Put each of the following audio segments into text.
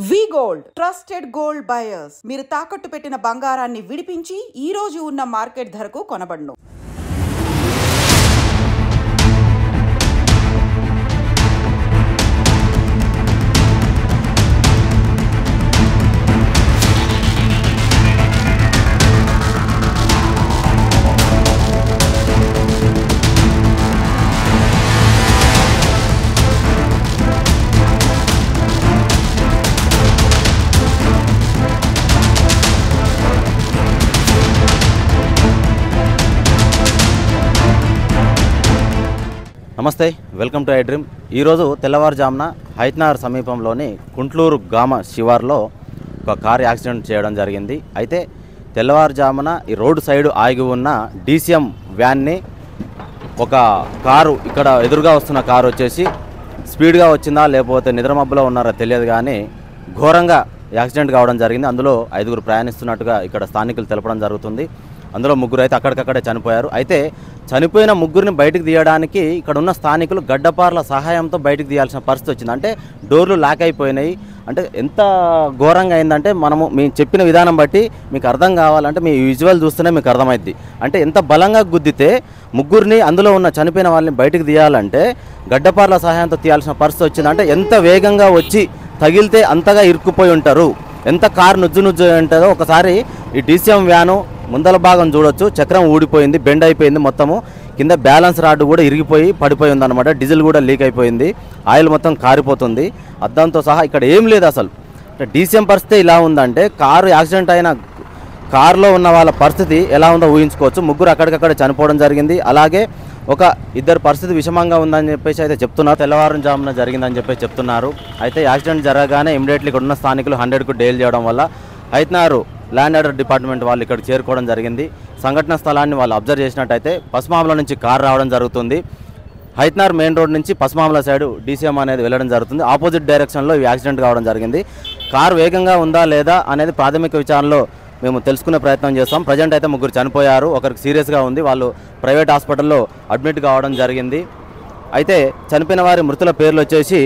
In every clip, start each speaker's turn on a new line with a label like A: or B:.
A: వి gold trusted gold buyers మీరు తాకట్టు పెట్టిన బంగారాన్ని విడిపించి ఈ రోజు ఉన్న మార్కెట్ ధరకు కొనబడును.
B: నమస్తే, వెల్కమ్ టు ఐ డ్రీమ్. ఈరోజు తెల్లవారుజామున హైత్నగర్ సమీపంలోని కుంట్లూరు గ్రామ శివార్లో ఒక కారు యాక్సిడెంట్ చేయడం జరిగింది. అయితే తెల్లవారుజామున ఈ రోడ్డు సైడు ఆగి ఉన్న డీసీఎం వ్యాన్ని ఒక కారు, ఇక్కడ ఎదురుగా వస్తున్న కారు వచ్చేసి స్పీడ్గా వచ్చిందా లేకపోతే నిద్రమబ్బులో ఉన్నారో తెలియదు కానీ ఘోరంగా యాక్సిడెంట్ కావడం జరిగింది. అందులో 5గురు ప్రయాణిస్తున్నట్టుగా ఇక్కడ స్థానికులు తెలపడం జరుగుతుంది. అందులో 3 అయితే అక్కడికక్కడే చనిపోయారు. అయితే చనిపోయిన 3ని బయటకు తీయడానికి ఇక్కడ ఉన్న స్థానికులు గడ్డపార్ల సహాయంతో బయటకు తీయాల్సిన పరిస్థితి వచ్చింది. అంటే డోర్లు లాక్ అయిపోయినాయి. అంటే ఎంత ఘోరంగా అయిందంటే మేము చెప్పిన విధానం బట్టి మీకు అర్థం కావాలంటే మీ విజువల్ చూస్తేనే మీకు అర్థమైద్ది. అంటే ఎంత బలంగా గుద్దితే 3ని అందులో ఉన్న చనిపోయిన వాళ్ళని బయటకు తీయాలంటే గడ్డపార్ల సహాయంతో తీయాల్సిన పరిస్థితి వచ్చింది. అంటే ఎంత వేగంగా వచ్చి తగిలితే అంతగా ఇరుక్కుపోయి ఉంటారు, ఎంత కారు నుజ్జు ఉంటుందో. ఒకసారి ఈ డీసీఎం వ్యాను ముందల భాగం చూడొచ్చు, చక్రం ఊడిపోయింది, బెండ్ అయిపోయింది, మొత్తము కింద బ్యాలెన్స్ రాడ్ కూడా ఇరిగిపోయి పడిపోయి ఉందన్నమాట. డీజిల్ కూడా లీక్ అయిపోయింది, ఆయిల్ మొత్తం కారిపోతుంది, అద్దంతో సహా ఇక్కడ ఏం లేదు అసలు. డీసీఎం పరిస్థితి ఇలా ఉందంటే కారు యాక్సిడెంట్ అయిన కారులో ఉన్న వాళ్ళ పరిస్థితి ఎలా ఉందో ఊహించుకోవచ్చు. 3 అక్కడికక్కడ చనిపోవడం జరిగింది. అలాగే ఒక 2 పరిస్థితి విషమంగా ఉందని చెప్పేసి అయితే చెప్తున్నారు. తెల్లవారుజామున జరిగిందని చెప్పేసి చెప్తున్నారు. అయితే యాక్సిడెంట్ జరగగానే ఇమీడియట్లీ ఇక్కడ ఉన్న స్థానికులు 100కు డైల్ చేయడం వల్ల హైత్నగర్ ల్యాండ్ ఆర్డర్ డిపార్ట్మెంట్ వాళ్ళు ఇక్కడ చేరుకోవడం జరిగింది. సంఘటన స్థలాన్ని వాళ్ళు అబ్జర్వ్ చేసినట్టయితే పసుమామల నుంచి కారు రావడం జరుగుతుంది. హైత్నగర్ మెయిన్ రోడ్ నుంచి పసుమామల సైడు డీసీఎం అనేది వెళ్ళడం జరుగుతుంది. ఆపోజిట్ డైరెక్షన్లో ఈ యాక్సిడెంట్ కావడం జరిగింది. కారు వేగంగా ఉందా లేదా అనేది ప్రాథమిక విచారణలో మేము తెలుసుకునే ప్రయత్నం చేస్తాం. ప్రజెంట్ అయితే 3 చనిపోయారు, ఒకరికి సీరియస్గా ఉంది, వాళ్ళు ప్రైవేట్ హాస్పిటల్లో అడ్మిట్ కావడం జరిగింది. అయితే చనిపోయిన వారి మృతుల పేర్లు వచ్చేసి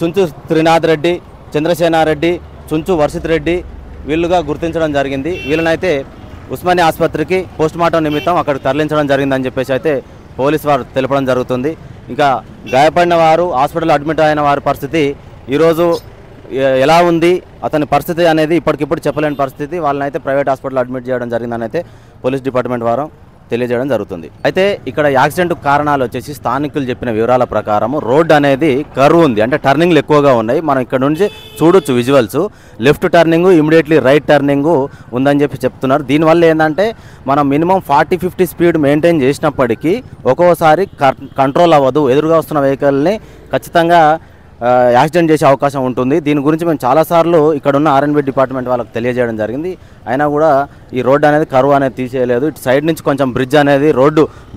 B: చుంచు త్రినాథ్ రెడ్డి, చంద్రసేనారెడ్డి, చుంచు వర్షిత్ రెడ్డి వీళ్ళుగా గుర్తించడం జరిగింది. వీళ్ళనైతే ఉస్మానియా ఆసుపత్రికి పోస్టుమార్టం నిమిత్తం అక్కడికి తరలించడం జరిగిందని చెప్పేసి అయితే పోలీసు వారు తెలపడం జరుగుతుంది. ఇంకా గాయపడిన వారు హాస్పిటల్లో అడ్మిట్ అయిన వారి పరిస్థితి ఈరోజు ఎలా ఉంది, అతని పరిస్థితి అనేది ఇప్పటికిప్పుడు చెప్పలేని పరిస్థితి. వాళ్ళని అయితే ప్రైవేట్ హాస్పిటల్లో అడ్మిట్ చేయడం జరిగిందని అయితే పోలీస్ డిపార్ట్మెంట్ వారు తెలియజేయడం జరుగుతుంది. అయితే ఇక్కడ యాక్సిడెంట్ కారణాలు వచ్చేసి స్థానికులు చెప్పిన వివరాల ప్రకారము రోడ్ అనేది కర్వ్ ఉంది, అంటే టర్నింగ్లు ఎక్కువగా ఉన్నాయి. మనం ఇక్కడ నుంచి చూడొచ్చు visuals, left turning immediately right turning ఉందని చెప్పి చెప్తున్నారు. దీనివల్ల ఏంటంటే మనం మినిమం 40-50 స్పీడ్ మెయింటైన్ చేసినప్పటికీ ఒక్కోసారి కంట్రోల్ అవ్వదు. ఎదురుగా వస్తున్న వెహికల్ని ఖచ్చితంగా యాక్సిడెంట్ చేసే అవకాశం ఉంటుంది. దీని గురించి మేము చాలాసార్లు ఇక్కడ ఉన్న ఆర్ఎన్బి డిపార్ట్మెంట్ వాళ్ళకి తెలియజేయడం జరిగింది. అయినా కూడా ఈ రోడ్డు అనేది కర్వ్ అనేది తీసేయలేదు. ఇటు సైడ్ నుంచి కొంచెం బ్రిడ్జ్ అనేది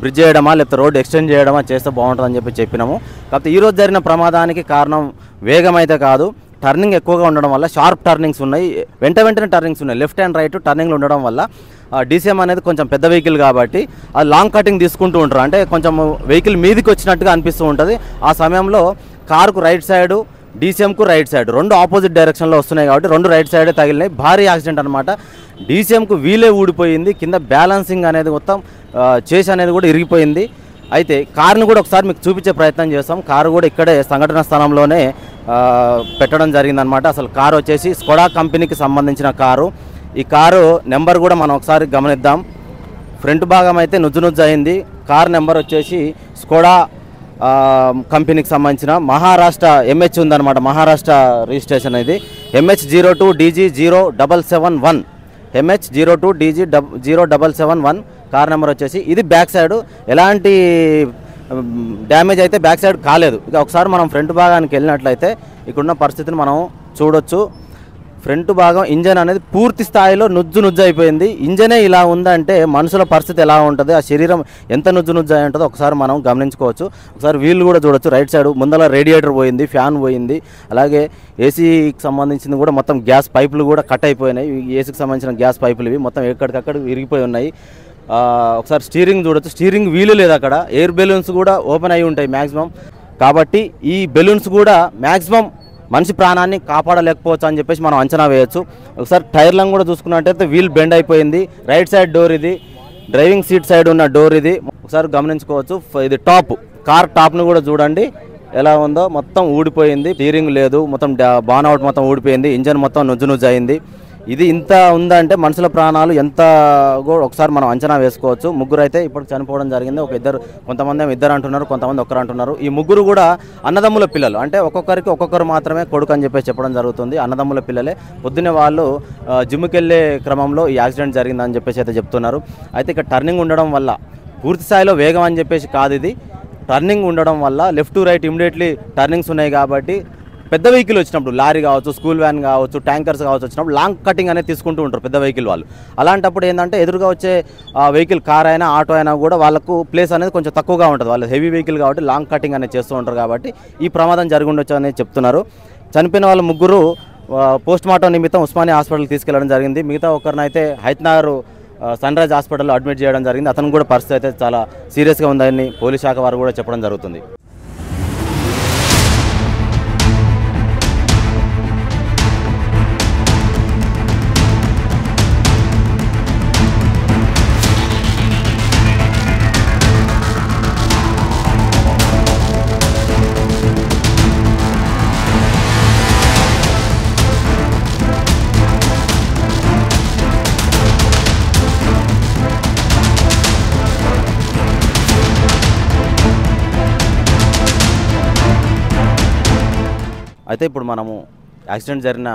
B: బ్రిడ్జ్ చేయడమా లేకపోతే రోడ్డు ఎక్స్టెండ్ చేయడమా చేస్తే బాగుంటుందని చెప్పినాము. కాకపోతే ఈరోజు జరిగిన ప్రమాదానికి కారణం వేగం అయితే కాదు, టర్నింగ్ ఎక్కువగా ఉండడం వల్ల షార్ప్ టర్నింగ్స్ ఉన్నాయి, వెంటనే టర్నింగ్స్ ఉన్నాయి, లెఫ్ట్ అండ్ రైట్ టర్నింగ్లు ఉండడం వల్ల డీసీఎం అనేది కొంచెం పెద్ద వెహికల్ కాబట్టి అది లాంగ్ కటింగ్ తీసుకుంటూ ఉంటారు. అంటే కొంచెం వెహికల్ మీదికి వచ్చినట్టుగా అనిపిస్తూ ఉంటుంది. ఆ సమయంలో కారుకు రైట్ సైడు, డీసీఎంకు రైట్ సైడ్ 2 ఆపోజిట్ డైరెక్షన్లో వస్తున్నాయి కాబట్టి 2 రైట్ సైడే తగిలినాయి. భారీ యాక్సిడెంట్ అనమాట. డీసీఎంకు వీలే ఊడిపోయింది, కింద బ్యాలెన్సింగ్ అనేది మొత్తం చేసి అనేది కూడా ఇరిగిపోయింది. అయితే కారుని కూడా ఒకసారి మీకు చూపించే ప్రయత్నం చేస్తాం. కారు కూడా ఇక్కడే సంఘటన స్థలంలోనే పెట్టడం జరిగిందనమాట. అసలు కారు వచ్చేసి స్కోడా కంపెనీకి సంబంధించిన కారు. ఈ కారు నెంబర్ కూడా మనం ఒకసారి గమనిద్దాం. ఫ్రంట్ భాగం అయితే నుజ్జు అయింది. కారు నెంబర్ వచ్చేసి స్కోడా కంపెనీకి సంబంధించిన మహారాష్ట్ర ఎంహెచ్ ఉందన్నమాట. మహారాష్ట్ర రిజిస్ట్రేషన్ ఇది MH02DG0771, MH02DG0771 కార్ నెంబర్ వచ్చేసి. ఇది బ్యాక్ సైడ్ ఎలాంటి డ్యామేజ్ అయితే బ్యాక్ సైడ్ కాలేదు. ఇక ఒకసారి మనం ఫ్రంట్ భాగానికి వెళ్ళినట్లయితే ఇక్కడున్న పరిస్థితిని మనం చూడొచ్చు. ఫ్రంట్ భాగం ఇంజన్ అనేది పూర్తి స్థాయిలో నుజ్జు అయిపోయింది. ఇంజనే ఇలా ఉందంటే మనుషుల పరిస్థితి ఎలా ఉంటుంది, ఆ శరీరం ఎంత నుజ్జు అయి ఉంటుందో ఒకసారి మనం గమనించుకోవచ్చు. ఒకసారి వీళ్ళు కూడా చూడొచ్చు. రైట్ సైడ్ ముందర రేడియేటర్ పోయింది, ఫ్యాన్ పోయింది, అలాగే ఏసీకి సంబంధించింది కూడా మొత్తం గ్యాస్ పైపులు కూడా కట్ అయిపోయినాయి. ఏసీకి సంబంధించిన గ్యాస్ పైపులు ఇవి మొత్తం ఎక్కడికక్కడ విరిగిపోయి ఉన్నాయి. ఒకసారి స్టీరింగ్ చూడొచ్చు, స్టీరింగ్ వీలు లేదు, అక్కడ ఎయిర్ బెలూన్స్ కూడా ఓపెన్ అయి ఉంటాయి మ్యాక్సిమం. కాబట్టి ఈ బెలూన్స్ కూడా మ్యాక్సిమం మనిషి ప్రాణాన్ని కాపాడలేకపోవచ్చు అని చెప్పేసి మనం అంచనా వేయొచ్చు. ఒకసారి టైర్లను కూడా చూసుకున్నట్టయితే వీల్ బెండ్ అయిపోయింది. రైట్ సైడ్ డోర్ ఇది, డ్రైవింగ్ సీట్ సైడ్ ఉన్న డోర్ ఇది ఒకసారి గమనించుకోవచ్చు. ఇది కార్ టాప్ను కూడా చూడండి ఎలా ఉందో, మొత్తం ఊడిపోయింది. స్టీరింగ్ లేదు, మొత్తం బానౌట్ మొత్తం ఊడిపోయింది. ఇంజన్ మొత్తం నుజ్జు అయింది. ఇది ఇంత ఉందంటే మనుషుల ప్రాణాలు ఎంత కూడా ఒకసారి మనం అంచనా వేసుకోవచ్చు. ముగ్గురు అయితే ఇప్పుడు చనిపోవడం జరిగింది. కొంతమంది ఇద్దరు అంటున్నారు, కొంతమంది ఒక్కరు అంటున్నారు. ఈ ముగ్గురు కూడా అన్నదమ్ముల పిల్లలు, అంటే ఒక్కొక్కరు మాత్రమే కొడుకు అని చెప్పేసి చెప్పడం జరుగుతుంది. అన్నదమ్ముల పిల్లలే. పొద్దున్నే వాళ్ళు జిమ్కి వెళ్ళే క్రమంలో ఈ యాక్సిడెంట్ జరిగిందని చెప్పేసి అయితే చెప్తున్నారు. అయితే ఇక్కడ టర్నింగ్ ఉండడం వల్ల, పూర్తి స్థాయిలో వేగం అని చెప్పేసి కాదు, ఇది టర్నింగ్ ఉండడం వల్ల left to right immediately turnings ఉన్నాయి కాబట్టి పెద్ద వెహికల్ వచ్చినప్పుడు, లారీ కావచ్చు, స్కూల్ వ్యాన్ కావచ్చు, ట్యాంకర్స్ కావచ్చు, వచ్చినప్పుడు లాంగ్ కటింగ్ అనేది తీసుకుంటూ ఉంటారు పెద్ద వెహికల్ వాళ్ళు. అలాంటప్పుడు ఏంటంటే ఎదురుగా వచ్చే వెహికల్, కార్ అయినా ఆటో అయినా కూడా వాళ్ళకు ప్లేస్ అనేది కొంచెం తక్కువగా ఉంటుంది. వాళ్ళు హెవీ వెహికల్ కాబట్టి లాంగ్ కటింగ్ అనేది చేస్తూ ఉంటారు కాబట్టి ఈ ప్రమాదం జరిగి ఉండొచ్చు అని చెప్తున్నారు. చనిపోయిన వాళ్ళ ముగ్గురు పోస్ట్ మార్టం నిమిత్తం ఉస్మానియా హాస్పిటల్కి తీసుకెళ్లడం జరిగింది. మిగతా ఒకరినైతే హైత్నగర్ సన్ రైజ్ హాస్పిటల్లో అడ్మిట్ చేయడం జరిగింది. అతను కూడా పరిస్థితి అయితే చాలా సీరియస్గా ఉందని పోలీస్ శాఖ వారు కూడా చెప్పడం జరుగుతుంది. అయితే ఇప్పుడు మనము యాక్సిడెంట్ జరిగిన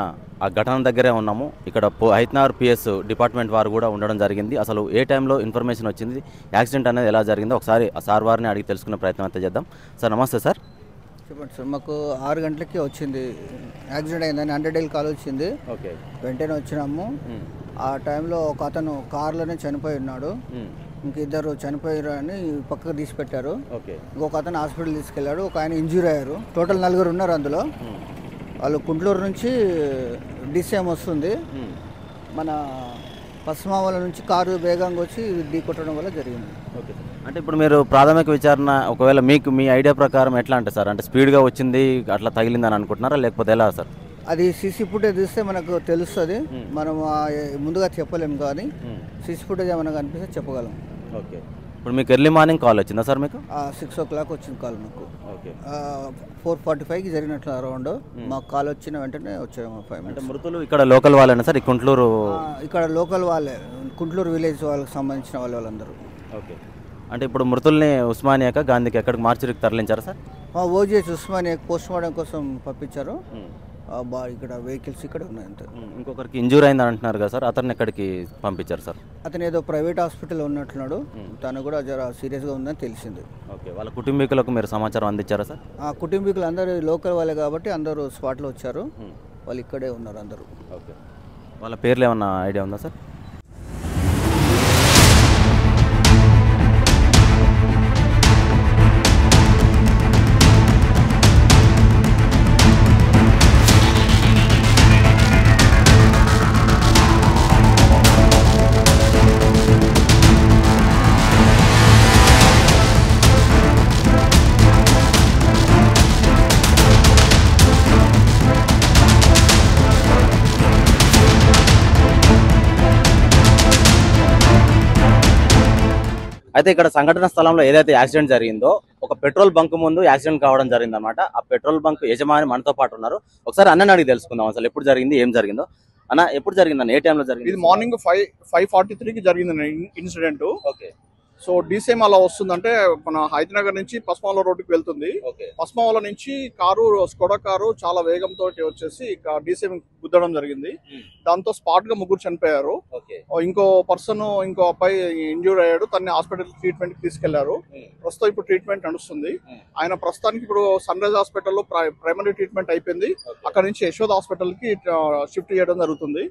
B: ఆ ఘటన దగ్గరే ఉన్నాము. ఇక్కడ హైత్నగర్ పిఎస్ డిపార్ట్మెంట్ వారు కూడా ఉండడం జరిగింది. అసలు ఏ టైంలో ఇన్ఫర్మేషన్ వచ్చింది, యాక్సిడెంట్ అనేది ఎలా జరిగిందో ఒకసారి ఆ సార్ వారిని అడిగి తెలుసుకునే ప్రయత్నం అయితే చేద్దాం. సార్ నమస్తే సార్.
C: చెప్పండి సార్. మాకు 6 గంటలకి వచ్చింది యాక్సిడెంట్ అయిందని 100 డైల్ కాల్ వచ్చింది.
B: ఓకే,
C: వెంటనే వచ్చినాము. ఆ టైంలో ఒక అతను కార్లోనే చనిపోయి ఉన్నాడు. ఇంక ఇద్దరు చనిపోయారు అని పక్కకు తీసి పెట్టారు. ఇంకొక అతను హాస్పిటల్ తీసుకెళ్లాడు. ఒక ఆయన ఇంజ్యూర్ అయ్యారు. టోటల్ 4 ఉన్నారు అందులో. వాళ్ళు గుంటూరు నుంచి డిసిఎం వస్తుంది, మన పశ్చిమావల నుంచి కారు వేగంగా వచ్చి ఢీ కొట్టడం వల్ల జరిగింది.
B: ఓకే, అంటే ఇప్పుడు మీరు ప్రాథమిక విచారణ ఒకవేళ మీకు మీ ఐడియా ప్రకారం ఎట్లా అంటే సార్, అంటే స్పీడ్గా వచ్చింది అట్లా తగిలిందని అనుకుంటున్నారా లేకపోతే ఎలా సార్?
C: అది సీసీ ఫుటేజ్ చూస్తే మనకు తెలుస్తుంది. మనం ముందుగా చెప్పలేము, కానీ సీసీ ఫుటేజ్ ఏమైనా కనిపిస్తే చెప్పగలం.
B: ఓకే, ఇప్పుడు మీకు ఎర్లీ మార్నింగ్ కాల్ వచ్చిందా సార్? మీకు
C: 6 o'clock వచ్చింది కాల్ మాకు.
B: ఓకే,
C: 4:45కి జరిగినట్లు అరౌండ్ మాకు కాల్ వచ్చిన వెంటనే వచ్చాము. 5 minutes.
B: అంటే మృతులు ఇక్కడ లోకల్ వాళ్ళేనా సార్? ఈ గుంటూరు
C: ఇక్కడ లోకల్ వాళ్ళే, గుంటూరు విలేజ్ వాళ్ళకి సంబంధించిన వాళ్ళందరూ.
B: ఓకే, అంటే ఇప్పుడు మృతుల్ని ఉస్మానియాక గాంధీకి ఎక్కడికి మార్చిరికి తరలించారా sir?
C: OGH Osmania post mortem కోసం పంపించారు. ఇక్కడ వెహికల్స్ ఇక్కడ ఉన్నాయి అంతే.
B: ఇంకొకరికి ఇంజూర్ అయిందని అంటున్నారు కదా సార్, అతన్ని ఎక్కడికి పంపించారు సార్?
C: అతను ఏదో ప్రైవేట్ హాస్పిటల్లో ఉన్నట్లున్నాడు. తను కూడా జర సీరియస్గా ఉందని తెలిసింది.
B: ఓకే, వాళ్ళ కుటుంబీకులకు మీరు సమాచారం అందించారా సార్?
C: ఆ కుటుంబీకులు అందరూ లోకల్ వాళ్ళే కాబట్టి అందరూ స్పాట్లో వచ్చారు. వాళ్ళు ఇక్కడే ఉన్నారు అందరూ.
B: ఓకే, వాళ్ళ పేర్లు ఏమన్నా ఐడియా ఉందా సార్? అయితే ఇక్కడ సంఘటన స్థలంలో ఏదైతే యాక్సిడెంట్ జరిగిందో ఒక పెట్రోల్ బంక్ ముందు యాక్సిడెంట్ కావడం జరిగింది అనమాట. ఆ పెట్రోల్ బంక్ యజమాని మనతో పాటు ఉన్నారు. ఒకసారి అన్నని అడిగి తెలుసుకుందాం అసలు ఎప్పుడు జరిగింది, ఏం జరిగిందో. అన్న, ఎప్పుడు జరిగింది అన్న, ఏ టైంలో జరిగింది?
D: ఇది మార్నింగ్ 5:43కి జరిగింది ఇన్సిడెంట్.
B: ఓకే,
D: సో డీసీఎం అలా వస్తుందంటే మన హైదరాబాద్ నుంచి పశ్చిమావల రోడ్డుకి వెళ్తుంది. పశ్చిమావల నుంచి స్కోడా కారు చాలా వేగంతో వచ్చేసి డీసీఎం గుద్దడం జరిగింది. దాంతో స్పాట్ గా 3 చనిపోయారు. ఇంకో అబ్బాయి ఇంజ్యూర్ అయ్యాడు. తన్ని హాస్పిటల్ ట్రీట్మెంట్ కి తీసుకెళ్లారు. ప్రస్తుతం ఇప్పుడు ట్రీట్మెంట్ నడుస్తుంది. ఆయన ప్రస్తుతానికి ఇప్పుడు సన్ రైజ్ హాస్పిటల్లో ప్రైమరీ ట్రీట్మెంట్ అయిపోయింది. అక్కడ నుంచి యశోద హాస్పిటల్ కి షిఫ్ట్ చేయడం జరుగుతుంది.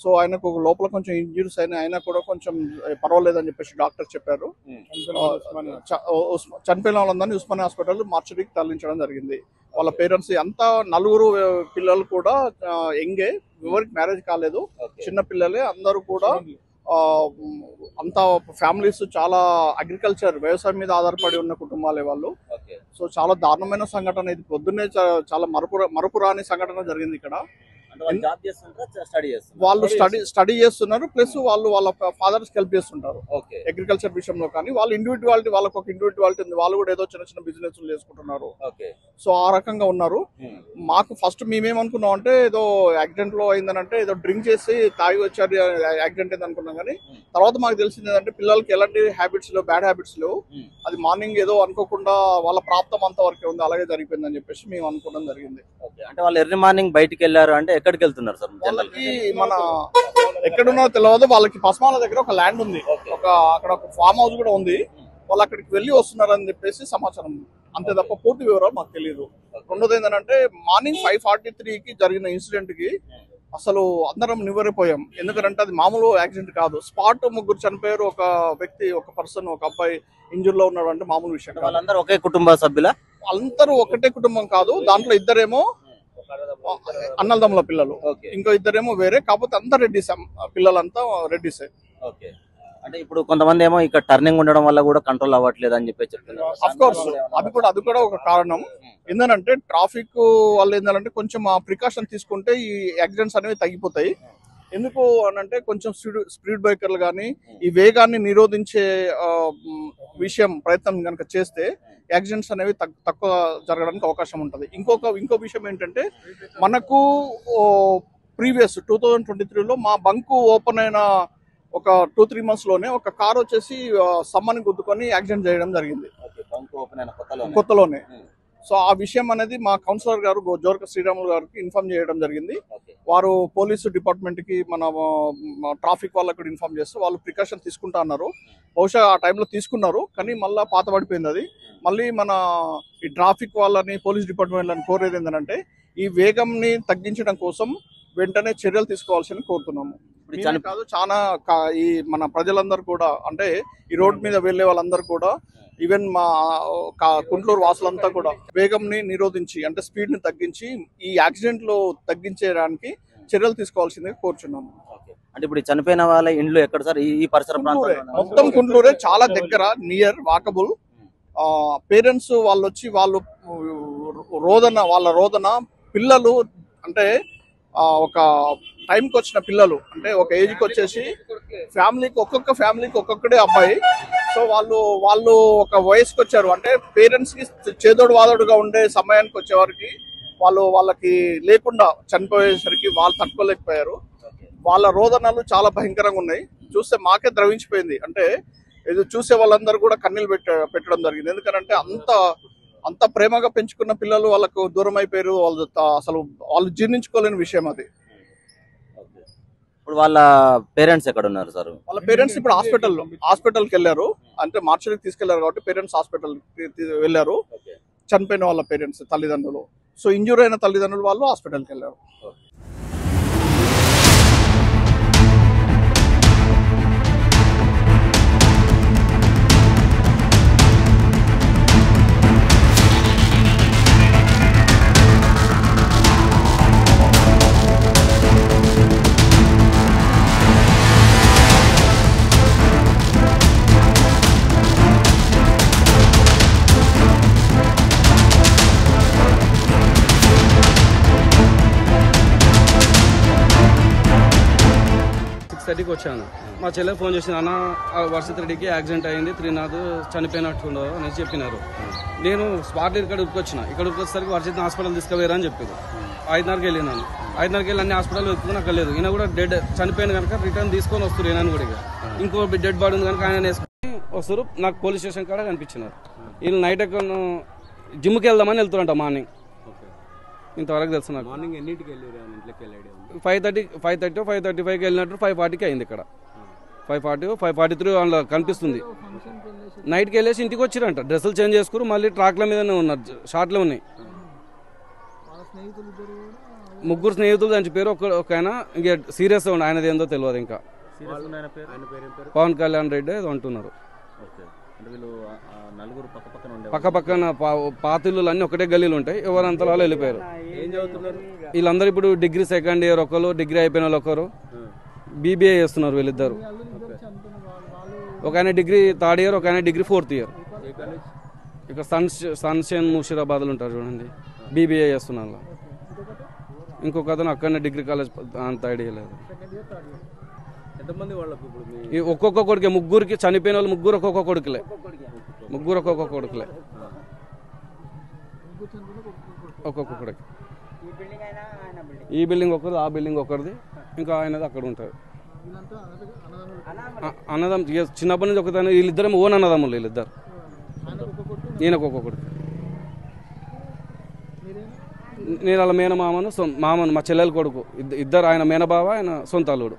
D: సో ఆయనకు లోపల కొంచెం ఇంజ్యూరీస్ అయినా, ఆయన కూడా కొంచెం పర్వాలేదని చెప్పేసి డాక్టర్ చెప్పారు. చనిపోయిన వాళ్ళందరినీ ఉస్మానియా హాస్పిటల్ మార్చరీకి తరలించడం జరిగింది. వాళ్ళ పేరెంట్స్ అంతా 4 పిల్లలు కూడా యంగే, ఎవరికి మ్యారేజ్ కాలేదు, చిన్న పిల్లలే. అందరూ కూడా అంతా ఫ్యామిలీస్ చాలా అగ్రికల్చర్ వ్యవసాయం మీద ఆధారపడి ఉన్న కుటుంబాలే వాళ్ళు. సో చాలా దారుణమైన సంఘటన ఇది. పొద్దున్నే చాలా మరపురాని సంఘటన జరిగింది ఇక్కడ. వాళ్ళు స్టడీ చేస్తున్నారు, ప్లస్ వాళ్ళు వాళ్ళ ఫాదర్స్ హెల్ప్ చేస్తుంటారు అగ్రికల్చర్ విషయంలో. కానీ వాళ్ళ ఇండివిజువాలిటీ, వాళ్ళకి ఒక ఇండివిజువాలిటీ ఉంది. వాళ్ళు కూడా ఏదో చిన్న చిన్న బిజినెస్ చేసుకుంటున్నారు. సో ఆ రకంగా ఉన్నారు. మాకు ఫస్ట్ మేమేమనుకున్నాం అంటే ఏదో యాక్సిడెంట్ లో అయిందనంటే ఏదో డ్రింక్ చేసి తాగి వచ్చారు యాక్సిడెంట్ అయింది అనుకున్నాం. కానీ తర్వాత మాకు తెలిసింది ఏంటంటే పిల్లలకి ఎలాంటి హ్యాబిట్స్ లేవు, బ్యాడ్ హ్యాబిట్స్ లేవు. అది మార్నింగ్ ఏదో అనుకోకుండా వాళ్ళ ప్రాప్తం అంత వరకే ఉంది, అలాగే జరిగిపోయింది అని చెప్పేసి మేము అనుకోవడం జరిగింది.
B: అంటే వాళ్ళు ఎర్లీ మార్నింగ్ బయటికి వెళ్ళారు అంటే ఎక్కడికి వెళ్తున్నారు సార్?
D: వాళ్ళకి మన ఎక్కడున్నా తెలియదు. వాళ్ళకి పస్మాల దగ్గర ఒక ల్యాండ్ ఉంది, అక్కడ ఒక ఫామ్ హౌస్ కూడా ఉంది. వాళ్ళు అక్కడికి వెళ్ళి వస్తున్నారని చెప్పేసి సమాచారం, అంతే తప్ప పూర్తి వివరాలు మాకు తెలియదు. రెండోది ఏంటంటే మార్నింగ్ 5:43కి జరిగిన ఇన్సిడెంట్ కి అసలు అందరం నివ్వరిపోయాం. ఎందుకంటే అది మామూలు యాక్సిడెంట్ కాదు. స్పాట్ ముగ్గురు చనిపోయారు, ఒక వ్యక్తి, ఒక పర్సన్, ఒక అబ్బాయి ఇంజూర్ లో ఉన్నాడు అంటే మామూలు విషయం.
B: వాళ్ళందరూ ఒకే కుటుంబ సభ్యుల?
D: అందరూ ఒకటే కుటుంబం కాదు. దాంట్లో ఇద్దరేమో అన్నదమ్ముల పిల్లలు, ఇంకో ఇద్దరేమో వేరే. కాకపోతే అంతా రెడ్డిస్, పిల్లలంతా రెడ్డిసే.
B: అంటే ఇప్పుడు కొంతమంది ఏమో ఇక్కడ టర్నింగ్ ఉండడం వల్ల కూడా కంట్రోల్ అవ్వట్లేదు అని చెప్పి చెప్తున్నారు.
D: అఫ్ కోర్స్ అది కూడా ఒక కారణం. ఏంటంటే ట్రాఫిక్ వల్ల ఏంటంటే కొంచెం ప్రికాషన్ తీసుకుంటే ఈ యాక్సిడెంట్స్ అనేవి తగ్గిపోతాయి. ఎందుకు అనంటే కొంచెం స్పీడ్ బ్రేకర్లు కానీ ఈ వేగాన్ని నిరోధించే ప్రయత్నం కనుక చేస్తే యాక్సిడెంట్స్ అనేవి తక్కువ జరగడానికి అవకాశం ఉంటుంది. ఇంకో విషయం ఏంటంటే మనకు ప్రీవియస్ 2023లో మా బంకు ఓపెన్ అయిన ఒక 2-3 months లోనే ఒక కార్ వచ్చేసి సమ్మని గుద్దుకొని యాక్సిడెంట్ చేయడం జరిగింది కొత్తలోనే. సో ఆ విషయం అనేది మా కౌన్సిలర్ గారు జోర్క శ్రీరాములు గారికి ఇన్ఫార్మ్ చేయడం జరిగింది. వారు పోలీసు డిపార్ట్మెంట్ కి మన ట్రాఫిక్ వాళ్ళకి ఇన్ఫార్మ్ చేస్తే వాళ్ళు ప్రికాషన్ తీసుకుంటా అన్నారు. బహుశా ఆ టైంలో తీసుకున్నారు, కానీ మళ్ళీ పాత పడిపోయింది అది. మళ్ళీ మన ఈ ట్రాఫిక్ వాళ్ళని, పోలీస్ డిపార్ట్మెంట్లని కోరేది ఏంటంటే ఈ వేగంని తగ్గించడం కోసం వెంటనే చర్యలు తీసుకోవాల్సింది కోరుతున్నాము. కాదు, చాలా ఈ మన ప్రజలందరూ కూడా, అంటే ఈ రోడ్ మీద వెళ్లే వాళ్ళందరూ కూడా, ఈవెన్ మా కుంట్లూరు వాసులంతా కూడా వేగంని నిరోధించి, అంటే స్పీడ్ ని తగ్గించి ఈ యాక్సిడెంట్లు తగ్గించడానికి చర్యలు తీసుకోవాల్సిందిగా కోరుచున్నాము.
B: అంటే ఇప్పుడు చనిపోయిన వాళ్ళ ఇండ్లు ఎక్కడ సార్? ఈ పరిసర
D: మొత్తం కుంట్లూరే, చాలా దగ్గర, నియర్ వాకబుల్. పేరెంట్స్ వాళ్ళు వచ్చి వాళ్ళ రోదన పిల్లలు, అంటే ఒక టైంకి వచ్చిన పిల్లలు, అంటే ఒక ఏజ్కి వచ్చేసి ఒక్కొక్క ఫ్యామిలీకి ఒక్కొక్కడే అబ్బాయి. సో వాళ్ళు ఒక వయసుకి వచ్చారు, అంటే పేరెంట్స్ కి చేదోడు వాదోడుగా ఉండే సమయానికి వచ్చేవారికి వాళ్ళకి లేకుండా చనిపోయేసరికి వాళ్ళు తట్టుకోలేకపోయారు. వాళ్ళ రోదనలు చాలా భయంకరంగా ఉన్నాయి. చూస్తే మాకే ద్రవించిపోయింది. అంటే ఇది చూసే వాళ్ళందరూ కూడా కన్నీళ్ళు పెట్టడం జరిగింది. ఎందుకంటే అంత ప్రేమగా పెంచుకున్న పిల్లలు వాళ్ళకు దూరం అయిపోయారు. వాళ్ళు జీర్ణించుకోలేని విషయం అది.
B: ఇప్పుడు వాళ్ళ పేరెంట్స్ ఎక్కడ ఉన్నారు సార్?
D: వాళ్ళ పేరెంట్స్ ఇప్పుడు హాస్పిటల్కి వెళ్ళారు. అంటే మార్చికి తీసుకెళ్లారు కాబట్టి పేరెంట్స్ హాస్పిటల్ వెళ్ళారు. చనిపోయిన వాళ్ళ పేరెంట్స్, తల్లిదండ్రులు. సో ఇంజూర్ అయిన తల్లిదండ్రులు వాళ్ళు హాస్పిటల్కి వెళ్ళారు.
E: వచ్చాను. మా చెల్లె ఫోన్ చేసింది, అన్న వర్షిత్ రెడ్డికి యాక్సిడెంట్ అయింది, త్రినాథ్ చనిపోయినట్టున్నారు అని చెప్పినారు. నేను స్పాట్ ఇక్కడ ఉరికొచ్చిన. ఇక్కడ ఉరికొచ్చేసరికి వర్షిత్ హాస్పిటల్ తీసుకుపోయారు అని చెప్పారు. 5:30కి వెళ్ళినాను. 5:30కి వెళ్ళి అన్ని హాస్పిటల్ వెతుకుని అక్కడ లేదు. ఈయన కూడా చనిపోయింది కనుక రిటర్న్ తీసుకొని వస్తారు. ఈయన కూడా ఇంకో డెడ్ బాడీ ఉంది కనుక ఆయన వేసుకొని వస్తారు. నాకు పోలీస్ స్టేషన్ కాడ కనిపించినారు. వీళ్ళు నైట్ ఎక్కడ జిమ్కి వెళ్దామని వెళ్తారంట మార్నింగ్. ఇంతవరకు తెలుసు నాకు.
F: మార్నింగ్ ఎన్నింటికి వెళ్ళారు? ఇంట్లోకి వెళ్ళాడు
E: 5:35కి వెళ్ళినట్టు 5:40కి అయింది ఇక్కడ. 5:40, 5:43 అందులో కనిపిస్తుంది. నైట్కి వెళ్ళేసి ఇంటికి వచ్చిరంట. డ్రెస్సులు చేంజ్ చేసుకుని మళ్ళీ ట్రాక్ల మీదనే ఉన్నారు, షార్ట్లో ఉన్నాయి. ముగ్గురు స్నేహితులు చనిపోయారు. ఒక ఆయన ఇంకా సీరియస్గా ఉండి, ఆయనది ఏందో తెలియదు. ఇంకా పవన్ కళ్యాణ్ రెడ్డి ఏదో అంటున్నారు. పక్క పక్కన పాతిళ్ళు అన్ని ఒకటే గల్లీలు ఉంటాయి. ఎవరంతా వాళ్ళు వెళ్ళిపోయారు. వీళ్ళందరూ ఇప్పుడు డిగ్రీ సెకండ్ ఇయర్, ఒకరు డిగ్రీ అయిపోయిన వాళ్ళు, ఒకరు BBA చేస్తున్నారు. వీళ్ళిద్దరు ఒక ఆయన డిగ్రీ 3rd ఇయర్, ఒక ఆయన డిగ్రీ 4th ఇయర్. ఇక్కడ సన్షైన్ ముషీరాబాద్లో ఉంటారు చూడండి, బీబీఏ చేస్తున్నారు. ఇంకొక అతను అక్కడనే డిగ్రీ కాలేజ్, అంత ఐడియా లేదు.
F: ఎంతమంది వాళ్ళకు ఇప్పుడు
E: ఈ ఒక్కొక్క కొడుకే, ముగ్గురికి చనిపోయిన వాళ్ళు ముగ్గురు ఒక్కొక్క కొడుకులే, ముగ్గురు ఒక్కొక్క కొడుకులే, ఒక్కొక్క కొడుకు. ఈ బిల్డింగ్ ఒకరిది, ఆ బిల్డింగ్ ఒకరిది, ఇంకా ఆయనది అక్కడ ఉంటుంది. అన్నదం చిన్నప్పటి నుంచి ఒకదాని, వీళ్ళిద్దరు ఓన్ అన్నదమ్ములు, వీళ్ళిద్దరు. ఈయనకు ఒక్కొక్క కొడుకు. నేను వాళ్ళ మేనమామను, మా చెల్లెల కొడుకు. ఇద్దరు ఆయన మేనబావ, ఆయన సొంత అల్లుడు.